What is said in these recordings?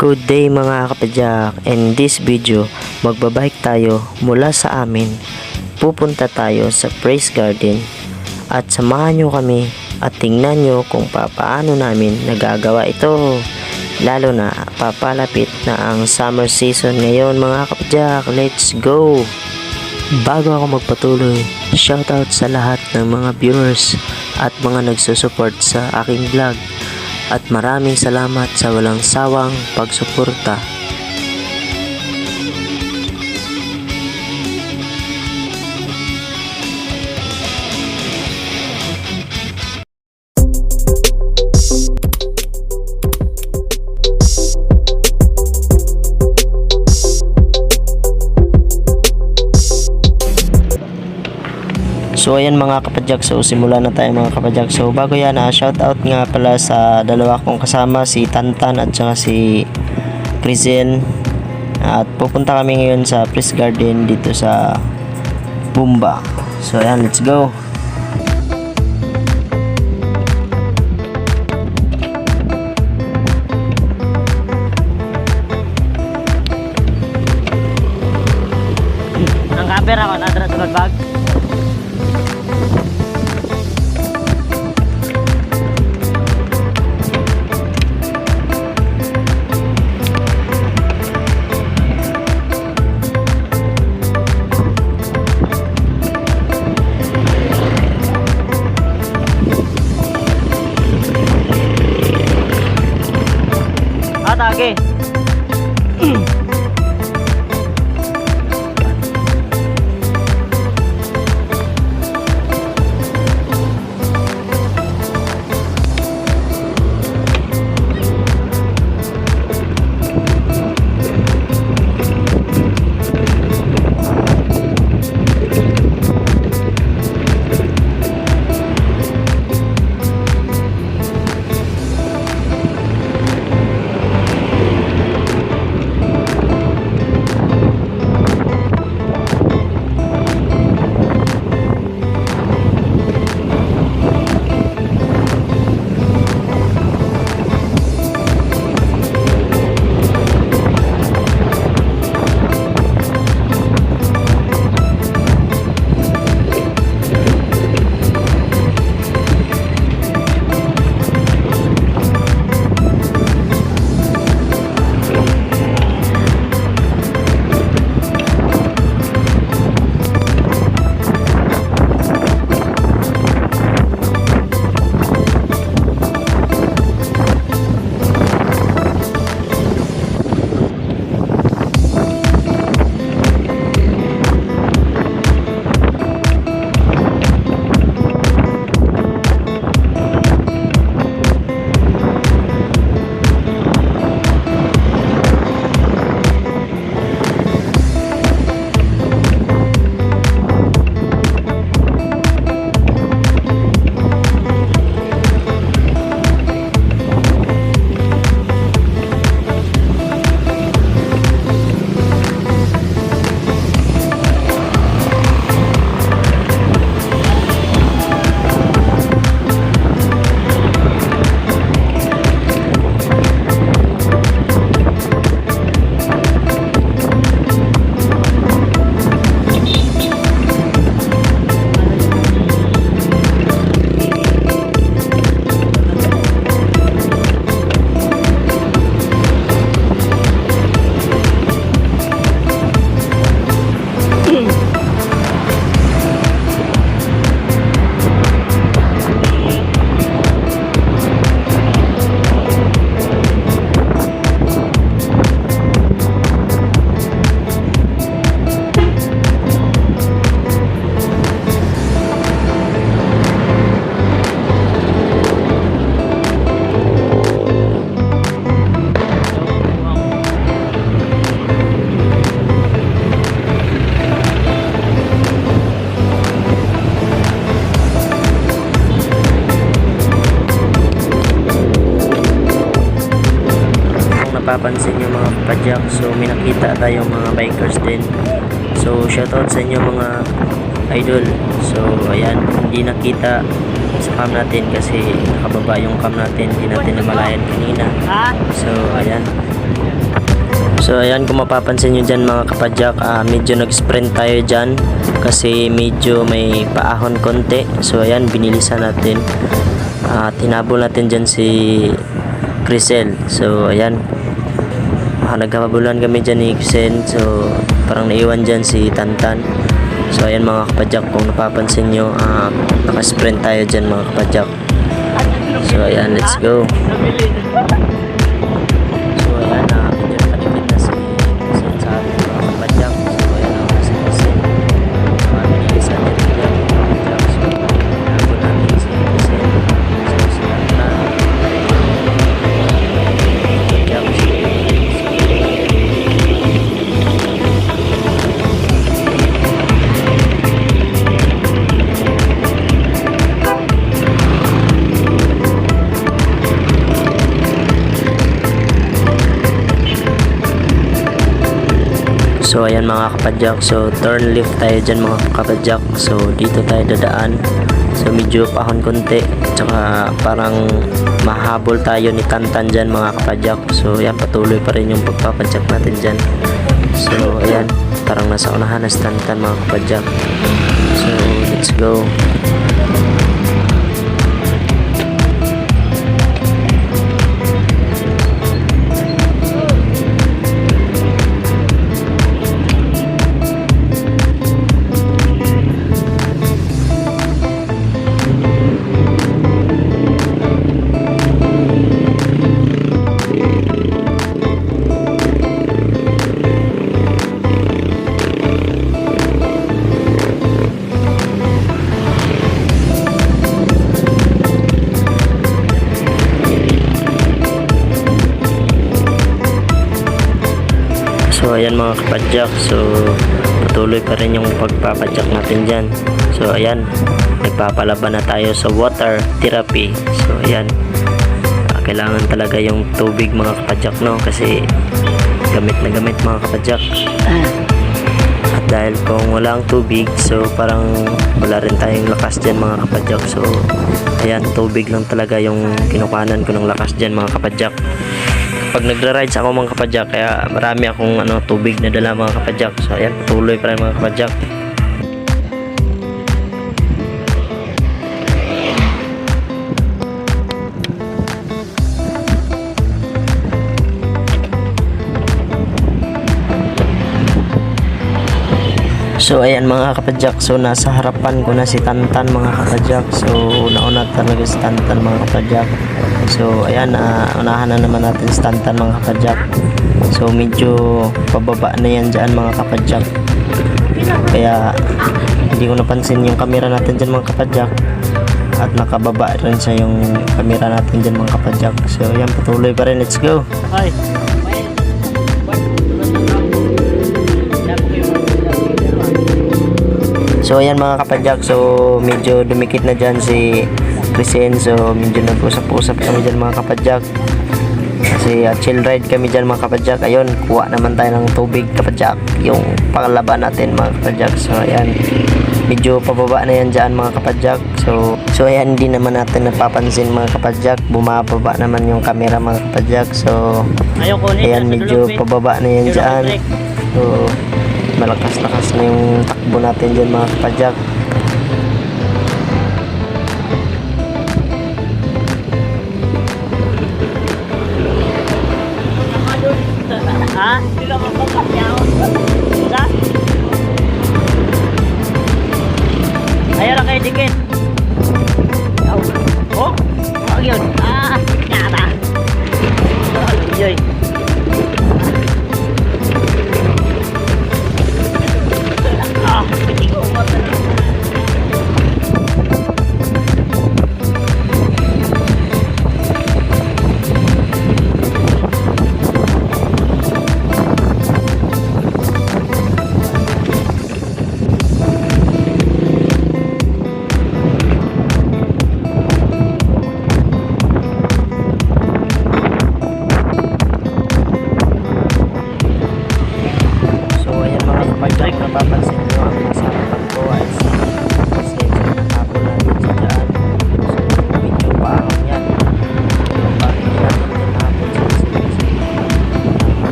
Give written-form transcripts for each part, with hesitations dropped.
Good day mga kapadyak. In this video, magbabike tayo mula sa amin. Pupunta tayo sa Praise Garden at samahan nyo kami at tingnan nyo kung paano namin nagagawa ito. Lalo na papalapit na ang summer season ngayon mga kapadyak. Let's go! Bago ako magpatuloy, shoutout sa lahat ng mga viewers at mga nagsusupport sa aking vlog. At maraming salamat sa walang sawang pagsuporta. So ayan mga kapadyak, so simula na tayo mga kapadyak. So bago yan, shoutout nga pala sa dalawa kong kasama, si Tantan at saka si Crizen. At pupunta kami ngayon sa Praise Garden dito sa Bumba. So ayan, let's go. Ang camera ko na sa bag. Atake. Napapansin nyo mga kapadyak, so may nakita tayong mga bikers din. So shoutout sa inyo mga idol. So ayan, hindi nakita sa cam natin kasi nakababa yung cam natin, hindi natin namalayan kanina. So ayan, So ayan, kung mapapansin nyo dyan mga kapadyak, medyo nag-sprint tayo dyan kasi medyo may paahon konti. So ayan, binilisan natin. Tinabol natin dyan si Crisel. So ayan, naghahabulan kami dyan ni Crisel. So parang naiwan dyan si Tantan. So ayan mga kapadyak, kung napapansin nyo, naka-sprint tayo dyan mga kapadyak. So ayan, let's go. So ayan, medyo nakalipit na si Crisel sa ating mga kapadyak. So ayan, si Crisel. Binilisan natin dyan mga kapadyak. So tinabol natin si Crisel. So sila na So ayan mga kapadyak, so turn left tayo dyan mga kapadyak. So dito tayo dadaan. So medyo pahon konti, tsaka parang mahabol tayo ni Tantan dyan mga kapadyak. So ayan, patuloy pa rin yung pagpapadyak natin dyan. So ayan, parang nasa unahan na si Tantan mga kapadyak. So let's go. So ayan mga kapadyak, so patuloy pa rin yung pagpapadyak natin dyan. So ayan, nagpapalaban na tayo sa water therapy. So ayan, kailangan talaga yung tubig mga kapadyak, no, kasi gamit na gamit mga kapadyak. At dahil kung wala ang tubig, so parang wala rin tayong lakas dyan mga kapadyak. So ayan, tubig lang talaga yung kinukanan ko ng lakas dyan mga kapadyak. Pag nagra-rides ako mga kapadyak, kaya marami akong tubig na dala mga kapadyak. So ayan, patuloy pa rin mga kapadyak. So ayan mga kapadyak, so nasa harapan ko na si Tantan mga kapadyak. So nauna talaga si Tantan mga kapadyak. So ayan, unahan na naman natin si Tantan mga kapadyak. So medyo pababa na yan dyan mga kapadyak, kaya hindi ko napansin yung camera natin dyan mga kapadyak. At nakababa rin siya yung camera natin dyan mga kapadyak. So ayan, patuloy pa rin, let's go. Hi. So ayan mga kapadyak, so medyo dumikit na dyan si Crisel. So medyo nag-usap-usap kami dyan mga kapadyak, kasi chill ride kami dyan mga kapadyak. Ayun, kuha naman tayo ng tubig kapadyak, yung panglaban natin mga kapadyak. So ayan, medyo pababa na yan dyan mga kapadyak. So ayan, hindi naman natin napapansin mga kapadyak, bumababa naman yung camera mga kapadyak. So ayan, medyo pababa na yan dyan. So malakas-lakas na yung takbo natin dyan mga kapadyak. Ayo lang kayo dikit. Oh, yun. Nyata. Yoy.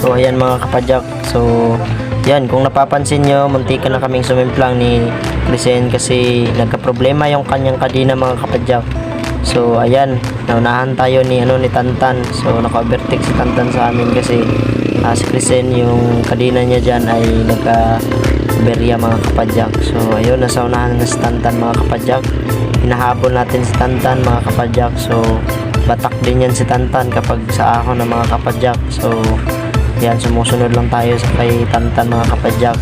So ayan mga kapadyak. So yan, kung napapansin nyo, muntikan na kaming sumimplang ni Krisen kasi nagka-problema yung kanyang kadina mga kapadyak. So ayan, naunahan tayo ni Tantan. So naka-overtake si Tantan sa amin kasi si Krisen yung kadina niya dyan ay nagka-berya mga kapadyak. So ayun, nasa unahan na si Tantan mga kapadyak. Hinahabol natin si Tantan mga kapadyak. So batak din yan si Tantan kapag sa ahon ng mga kapadyak. So yan, sumusunod lang tayo sa kay Tantan mga kapadyak.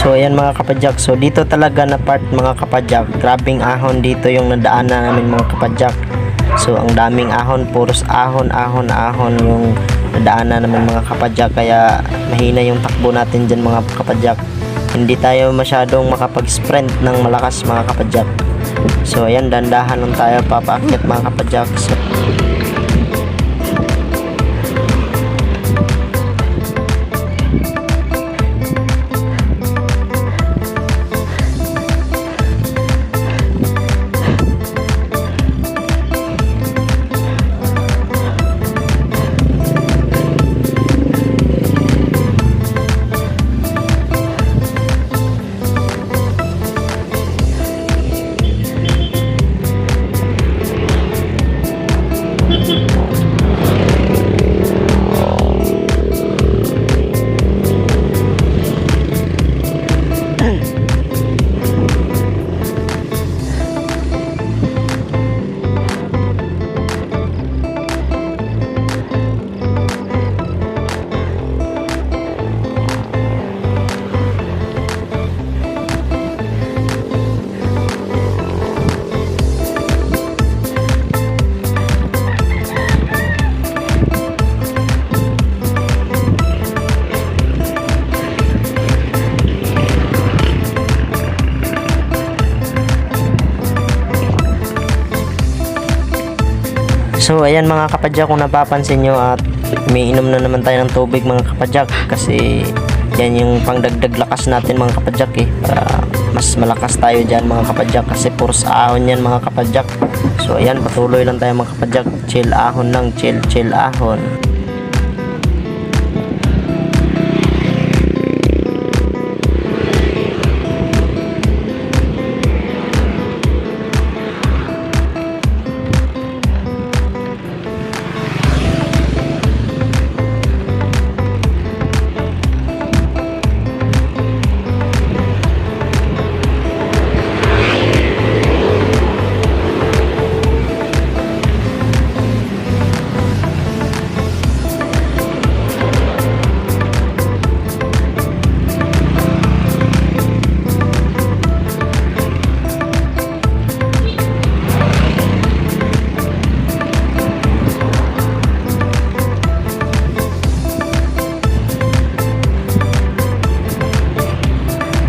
So ayan mga kapadyak, so dito talaga na part mga kapadyak, grabing ahon dito yung nadaanan namin mga kapadyak. So ang daming ahon, puros ahon yung nadaanan namin mga kapadyak, kaya mahina yung takbo natin dyan mga kapadyak. Hindi tayo masyadong makapag-sprint ng malakas mga kapadyak. So ayan, dandahan lang tayo papaakyat mga kapadyak. So ayan mga kapadyak, kung napapansin nyo at may inom na naman tayo ng tubig mga kapadyak kasi yan yung pangdagdag lakas natin mga kapadyak para mas malakas tayo dyan mga kapadyak kasi puros ahon yan mga kapadyak. So ayan, patuloy lang tayo mga kapadyak, chill ahon lang, chill ahon.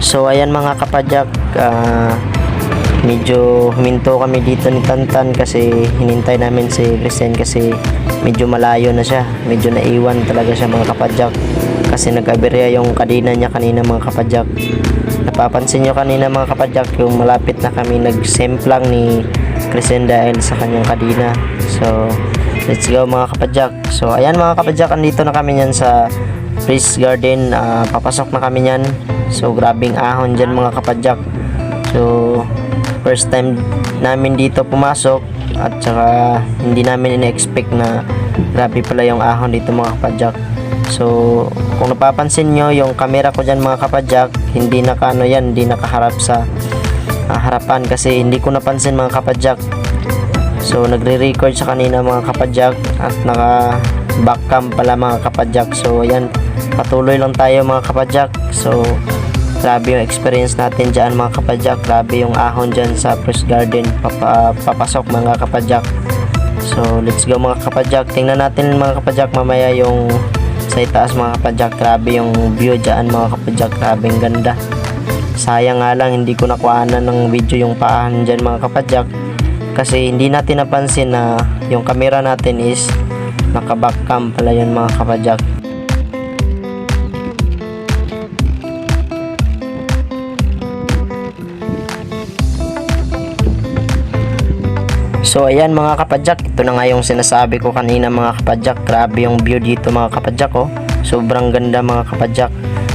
So ayan mga kapadyak, medyo huminto kami dito ni Tantan kasi hinintay namin si Krisen kasi medyo malayo na siya, medyo naiwan talaga siya mga kapadyak kasi nag-aberya yung kadina niya kanina mga kapadyak. Napapansin nyo kanina mga kapadyak yung malapit na kami nagsemplang ni Krisen dahil sa kanyang kadina. So let's go mga kapadyak. So ayan mga kapadyak, andito na kami yan sa Praise Garden, papasok na kami yan. So grabing ahon dyan mga kapadyak. So first time namin dito pumasok at saka hindi namin in-expect na grabe pala yung ahon dito mga kapadyak. So kung napapansin nyo yung camera ko dyan mga kapadyak, hindi nakaano yan, hindi nakaharap sa harapan kasi hindi ko napansin mga kapadyak. So nagre-record sa kanina mga kapadyak at naka backcam pala mga kapadyak. So ayan, patuloy lang tayo mga kapadyak. So grabe yung experience natin dyan mga kapadyak, grabe yung ahon dyan sa Praise Garden, papasok mga kapadyak. So let's go mga kapadyak. Tingnan natin mga kapadyak mamaya yung sa itaas mga kapadyak. Grabe yung view dyan mga kapadyak. Grabe ang ganda. Sayang nga lang hindi ko nakuhanan ng video yung paahan dyan mga kapadyak. Kasi hindi natin napansin na yung camera natin is naka backcam pala yun mga kapadyak. So ayan mga kapadyak, ito na nga yung sinasabi ko kanina mga kapadyak. Grabe yung view dito mga kapadyak oh. Sobrang ganda mga kapadyak.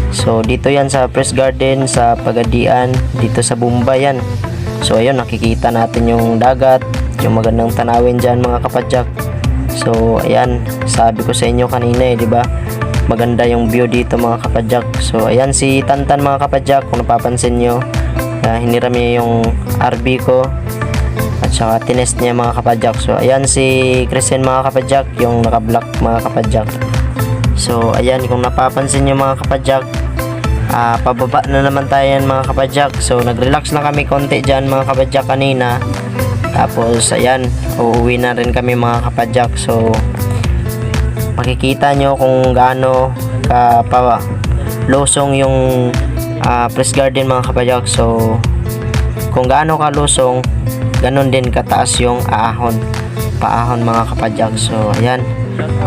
So dito yan sa Press Garden, sa Pagadian, dito sa Bumba yan. So ayun, nakikita natin yung dagat, yung magandang tanawin dyan mga kapadyak. So ayan, sabi ko sa inyo kanina di ba? Maganda yung view dito mga kapadyak. So ayan si Tantan mga kapadyak, kung napapansin nyo, hiniram niya yung RV ko. At saka tinest niya mga kapadyak. So ayan si Christian mga kapadyak, yung naka-block mga kapadyak. So ayan, kung napapansin niyo mga kapadyak, pababa na naman tayo yan mga kapadyak. So nag-relax na kami konti dyan mga kapadyak kanina. Tapos ayan, uuwi na rin kami mga kapadyak. So makikita nyo kung gaano ka pa losong yung Press Garden mga kapadyak. So kung gaano ka losong, ganon din kataas yung paahon mga kapadyak. So ayan,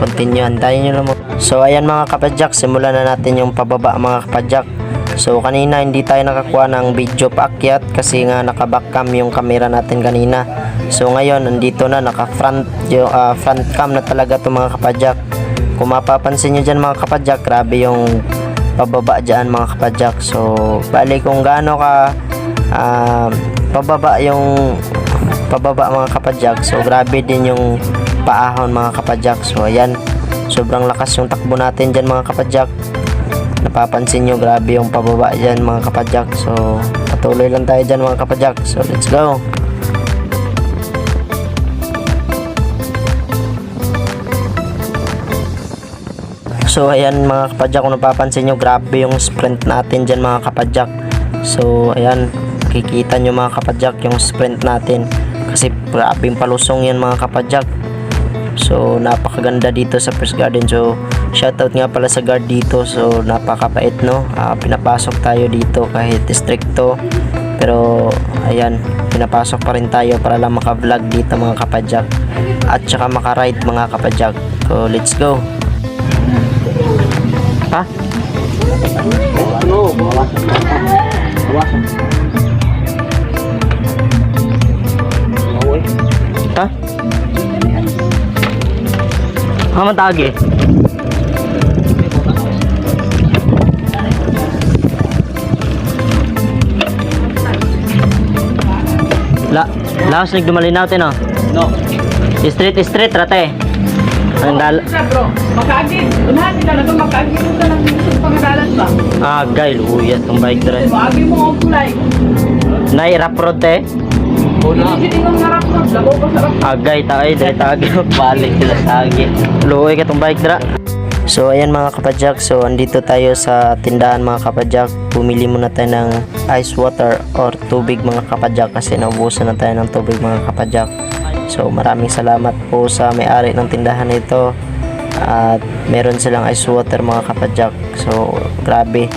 continue, antayin nyo lang. So ayan mga kapadyak, simulan na natin yung pababa mga kapadyak. So kanina hindi tayo nakakuha ng video paakyat kasi nga naka backcam yung camera natin kanina. So ngayon nandito na, naka front cam na talaga to mga kapadyak. Kung mapapansin nyo dyan mga kapadyak, grabe yung pababa dyan mga kapadyak. So bali kung gaano ka pababa mga kapadyak, so grabe din yung paahon mga kapadyak. So ayan, sobrang lakas yung takbo natin dyan mga kapadyak. Napapansin nyo, grabe yung pababa dyan mga kapadyak. So patuloy lang tayo dyan mga kapadyak. So let's go. So ayan mga kapadyak, kung napapansin nyo, grabe yung sprint natin dyan mga kapadyak. So ayan, kikita nyo mga kapadyak yung sprint natin kasi grabing palusong yan mga kapadyak. So napakaganda dito sa Press Garden. So shoutout nga pala sa guard dito. So napakabait no, pinapasok tayo dito kahit stricto, pero ayan, pinapasok pa rin tayo para lang maka-vlog dito mga kapadyak at saka maka-ride mga kapadyak. So let's go. Ha? Ano? Bawasan. Ha? Matagi. Laos nagdumalinaw tin oh. No. Straight rate. Ang Bro, makaagid. Unahan nila na ito, makaagid mo ka ng pangadalan ba? gay luya tong bike dre. Maagid mo ang kulay. Nay rap road te. Hindi kong narap na, labaw pa sarap. Agay tayo dre tagi. Balik sila tagi. Luoy ka tong bike dra. So ayan mga kapadyak, so andito tayo sa tindahan mga kapadyak. Bumili muna tayo ng ice water or tubig mga kapadyak kasi naubusan na tayo ng tubig mga kapadyak. So maraming salamat po sa may-ari ng tindahan nito at meron silang ice water mga kapadyak. So grabe,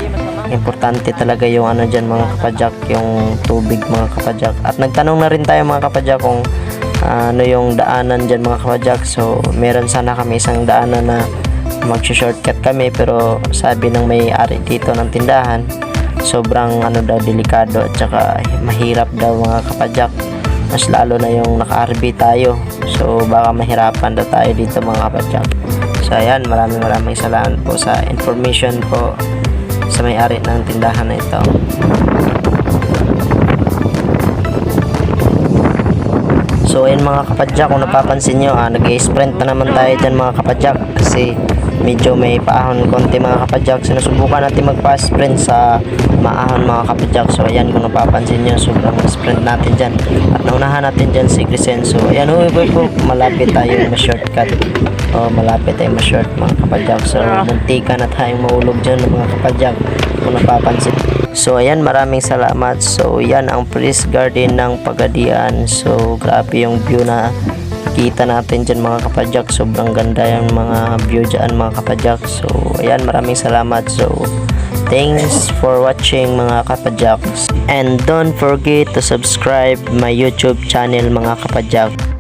importante talaga yung ano dyan mga kapadyak, yung tubig mga kapadyak. At nagtanong na rin tayo mga kapadyak kung ano yung daanan dyan mga kapadyak. So meron sana kami isang daanan na mag-shortcut kami, pero sabi ng may-ari dito ng tindahan, sobrang ano daw, delikado at saka mahirap daw mga kapadyak. Mas lalo na yung naka-RV tayo, so baka mahirapan daw tayo dito mga kapadyak. So ayan, maraming salamat po sa information po sa may-ari ng tindahan na ito. So ayan mga kapadyak, kung napapansin nyo, nag-sprint na naman tayo dyan mga kapadyak kasi medyo may paahon konti mga kapadyak. Sinusubukan natin magpa-sprint sa maahon mga kapadyak. So ayan, kung napapansin nyo, sobrang sprint natin dyan at naunahan natin dyan si Crescenzo. Ayan, malapit tayo ma-shortcut. Malapit tayo ma-short mga kapadyak. So muntika na tayong maulog dyan mga kapadyak kung napapansin. So ayan, maraming salamat. So yan ang Press Garden ng Pagadian. So grabe yung view na makikita natin dyan mga kapadyak. Sobrang ganda yung mga view dyan mga kapadyak. So ayan, maraming salamat. So thanks for watching mga kapadyak, and don't forget to subscribe my YouTube channel mga kapadyak.